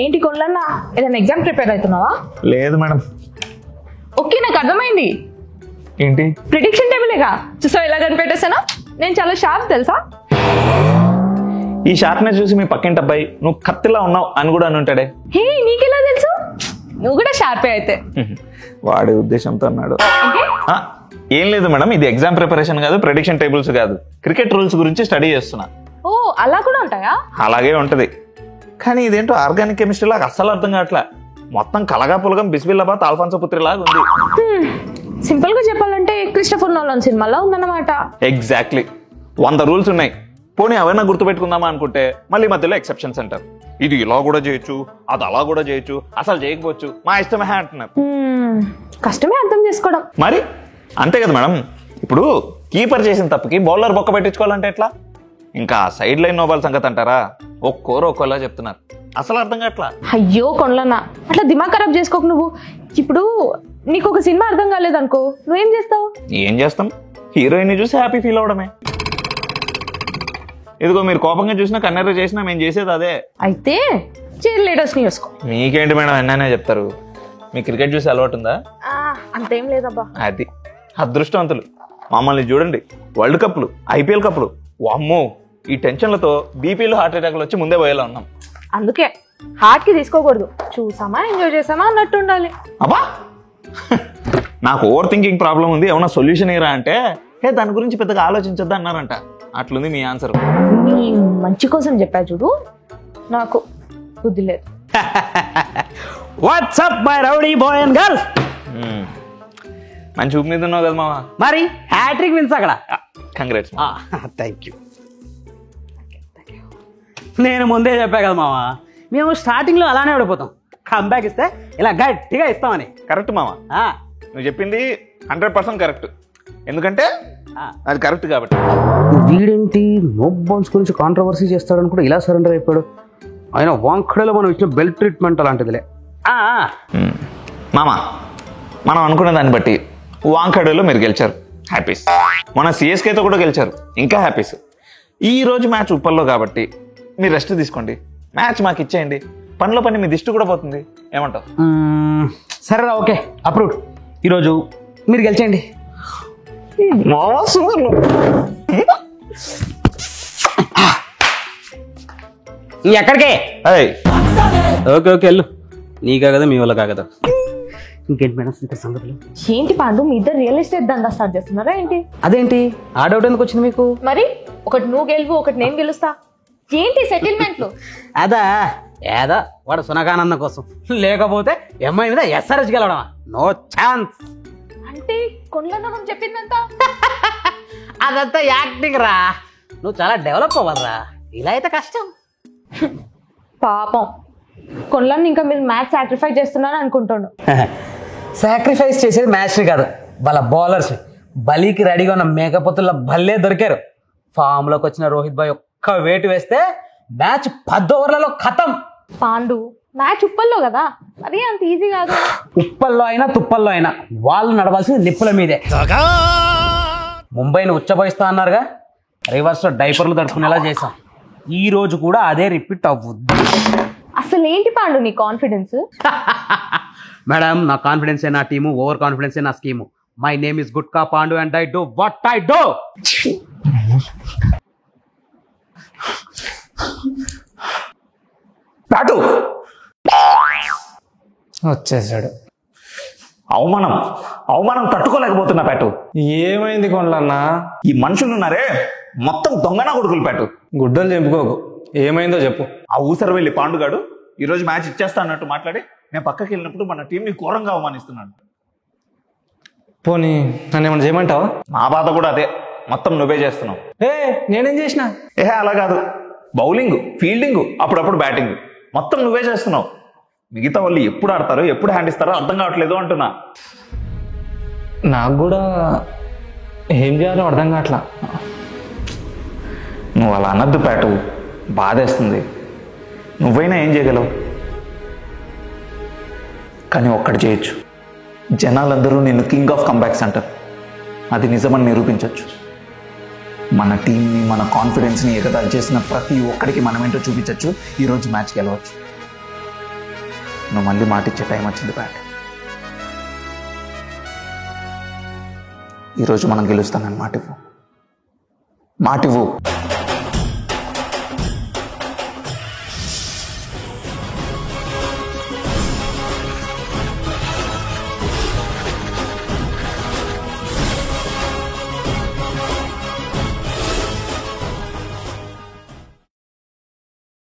ఏంటి కొల్లన్నా ఏదైనా exam prepare అవుతున్నావా? లేదు మేడం. ఓకే, నాకు అర్థమైంది. ఏంటి? ప్రిడిక్షన్ టేబులేగా. చూసావు ఎలా కనిపెట్టేసానా? నేను చాలా షార్ప్ తెలుసా? ఈ షార్ప్నెస్ చూసి మీ పక్కింటి అబ్బాయి నువ్వు కత్తిలా ఉన్నావు అని కూడా అని ఉంటాడే. హే, నీకెలా తెలుసు? నువ్వు కూడా షార్పే అయితే. వాడి ఉద్దేశంతో అన్నాడు. ఏం లేదు మేడం, ఇది ఎగ్జామ్ ప్రిపరేషన్ కాదు, ప్రెడిక్షన్ టేబుల్స్ కాదు, క్రికెట్ రూల్స్ గురించి స్టడీ చేస్తున్నా. ఓ, అలా కూడా ఉంటాయా? అలాగే ఉంటది, కానీ ఇదేంటో ఆర్గానిక్ కెమిస్ట్రీ లాగా అస్సలు అర్థం కావట్లా. మొత్తం కలగా పులగం బిస్మిల్లాబాద్ ఆల్ఫాన్సో పుత్రి లాగా ఉంది. సింపుల్ గా చెప్పాలంటే క్రిస్టోఫర్ నోలన్ సినిమాలో ఉందన్నమాట. ఎగ్జాక్ట్లీ. 100 రూల్స్ ఉన్నాయి, పోనీ అవైనా గుర్తుపెట్టుకుందామా అనుకుంటే మళ్ళీ మధ్యలో ఎక్సెప్షన్స్ అంటారు. ఇది ఇలా కూడా చేయొచ్చు, అది అలా కూడా చేయొచ్చు, అసలు చేయకపోవచ్చు, మా ఇష్టమే అంటున్నారు. కష్టమే అర్థం చేసుకోవడం. మరి అంతే కదా మేడం. ఇప్పుడు కీపర్ చేసిన తప్పుకి బౌలర్ బొక్క పెట్టించుకోవాలంటే ఎట్లా? ఇంకా సైడ్ లైన్ నోబాల్ సంగతి అంటారా? ఒక్కోలా చెప్తున్నారు, అసలు అర్థం కావట్లా. అయ్యో కొండలన్నా, అట్లా దిమాగ్ ఖరాబ్ చేసుకోకు నువ్వు. ఇప్పుడు నీకు ఒక సినిమా అర్థం కాలేదనుకో, నువ్వేం చేస్తావు? ఏం చేస్తాం, హీరోయిన్ చూసి హ్యాపీ ఫీల్ అవడమే. ఇదిగో మీరు కోపంగా చూసినా కన్నెర్ర చేసినా మేము చేసేది అదే. అయితే చీర్ లీడర్స్ ని చూసుకో. మీకేంటి మేడం ఎన్నైనా చెప్తారు. మీ క్రికెట్ చూసి అలవాటు ఉందా? అంతేం లేదబ్బా. అది అదృష్టవంతులు. మమ్మల్ని చూడండి, వరల్డ్ కప్లు, ఐపీఎల్ కప్లు, వామ్మో ఈ టెన్షన్లతో బీపీలు హార్ట్ అటాక్లు వచ్చి ముందే పోయేలా ఉన్నాం. అందుకే హార్ట్ కి తీసుకోకూడదు, చూసామా ఎంజాయ్ చేసామా అన్నట్టు ఉండాలి. అబ్బా, నాకు ఓవర్ థింకింగ్ ప్రాబ్లం ఉంది, ఏమన్నా సొల్యూషన్ ఇరా అంటే దాని గురించి పెద్దగా ఆలోచించొద్దు అన్నారంట. అట్లుంది మీ ఆన్సర్. నీ మంచి కోసం చెప్పా చూడు, నాకు బుద్ధి లేదు. WhatsApp my rowdy boy and girls. మంచి ఊపి మీద ఉన్నావు కదా మావా. మరి హ్యాట్రిక్ విన్స్ అక్కడ. కంగ్రాట్స్. Thank you. నేను ముందే చెప్పా కదా మావా, మేము స్టార్టింగ్లో అలానే ఓడిపోతాం, కంబ్యాక్ ఇస్తే ఇలా గట్టిగా ఇస్తామని. కరెక్ట్ మావా, నువ్వు చెప్పింది 100% కరెక్ట్. ఎందుకంటే అది కరెక్ట్ కాబట్టి. వీడేంటి నో బౌన్స్ గురించి కాంట్రవర్సీ చేస్తాడని కూడా ఇలా సరెండర్ అయిపోయాడు. ఆయన వాంఖడలో మనం ఇచ్చిన బెల్ట్ ట్రీట్మెంట్ అలాంటిదిలే. మామా, మనం అనుకున్న దాన్ని బట్టి వాంఖడేలో మీరు గెలిచారు, హ్యాపీస్. మన సిఎస్కేతో కూడా గెలిచారు, ఇంకా హ్యాపీస్. ఈ రోజు మ్యాచ్ ఉప్పల్లో కాబట్టి మీరు రెస్ట్ తీసుకోండి, మ్యాచ్ మాకు ఇచ్చేయండి, పనిలో పని మీ దిష్టి కూడా పోతుంది. ఏమంటావు? సరేరా, ఓకే, అప్రూవ్డ్. ఈరోజు మీరు గెలిచేయండి. ఎక్కడికే? ఓకే ఓకే వెళ్ళు, నీకా కదా మీ వల్ల కాగదా. ఇంకేంటి మేడం సంగతులు? ఏంటి పాండు, మీ ఇద్దరు రియల్ ఎస్టేట్ దందా స్టార్ట్ చేస్తున్నారా ఏంటి? అదేంటి ఆ డౌట్ ఎందుకు వచ్చింది మీకు? మరి ఒకటి నువ్వు గెలువు, ఒకటి నేను గెలుస్తా. ఏంటి సెటిల్మెంట్లు? అదా ఏదా వాడు సునకానందం కోసం, లేకపోతే ఎంఐ మీద ఎస్ఆర్ఎస్ గెలవడమా? No chance. అంటే కొండలన్న చెప్పిందంతా అదంతా యాక్టింగ్ రా. నువ్వు చాలా డెవలప్ అవ్వరా, ఇలా అయితే కష్టం. పాపం కొండలన్న ఇంకా మీరు మ్యాచ్ సాక్రిఫైస్ చేస్తున్నారని అనుకుంటాను. సాక్రిఫైస్ చేసేది మ్యాచ్ని కాదు, వాళ్ళ బౌలర్స్. బలీకి రెడీగా ఉన్న మేకపోతుల్లో భలే దొరికారు. ఫామ్లోకి వచ్చిన రోహిత్ భాయ్ ఒక్క వేటు వేస్తే మ్యాచ్ 10 ఓవర్లలో ఖతం. పాండు, మ్యాచ్ ఉప్పల్లో కదా, అది అంత ఈజీ కాదు. ఉప్పల్లో అయినా తుప్పల్లో అయినా వాళ్ళు నడవాల్సింది నిప్పుల మీదే. ముంబైని ఉచ్చబోయిస్తా అన్నారుగా, రివర్స్లో డైపర్లు తడుపుకునేలా చేశాం. ఈ రోజు కూడా అదే రిపీట్ అవ్వద్దు. అసలు ఏంటి పాండు నీ కాన్ఫిడెన్స్? మేడం, నా కాన్ఫిడెన్స్ నా టీము, ఓవర్ కాన్ఫిడెన్స్ నా scheme. My name is Gutka Pandu and I do what I do. ప్యాటు వచ్చేసాడు. అవమానం అవమానం తట్టుకోలేకపోతున్నా ప్యాటు. ఏమైంది కొండలన్నా? ఈ మనుషులు ఉన్నారే మొత్తం దొంగనా కొడుకులు ప్యాటు. గుడ్డలు చెప్పుకోకు, ఏమైందో చెప్పు. ఆ ఊసర వెళ్ళి పాండుగాడు ఈరోజు మ్యాచ్ ఇచ్చేస్తా అన్నట్టు మాట్లాడి నేను పక్కకి వెళ్ళినప్పుడు మన టీంని ఘోరంగా అవమానిస్తున్నాడు. పోనీ నన్ను ఏమన్నా చేయమంటావా? నా బాధ కూడా అదే, మొత్తం నువ్వే చేస్తున్నావు. నేనేం చేసిన? అలా కాదు, బౌలింగ్, ఫీల్డింగ్, అప్పుడప్పుడు బ్యాటింగ్ మొత్తం నువ్వే చేస్తున్నావు. మిగతా వాళ్ళు ఎప్పుడు ఆడతారో ఎప్పుడు హ్యాండ్ ఇస్తారో అర్థం కావట్లేదు అంటున్నా. నాకు కూడా ఏం చేయాలో అర్థం కావట్లా. నువ్వు అలా అనద్దు ప్యాటు, బాధేస్తుంది. నువ్వైనా ఏం చేయగలవు? కానీ ఒక్కటి చేయొచ్చు, జనాలందరూ నిన్ను కింగ్ ఆఫ్ కంబ్యాక్స్ అంటారు, అది నిజమని నిరూపించవచ్చు. మన టీంని మన కాన్ఫిడెన్స్ని ఎగతాళి చేసిన ప్రతి ఒక్కడికి మనమేంటో చూపించవచ్చు. ఈరోజు మ్యాచ్ గెలవచ్చు. నువ్వు మళ్ళీ మాటిచ్చే టైం వచ్చింది బ్యాట్. ఈరోజు మనం గెలుస్తానని మాటివ్వు.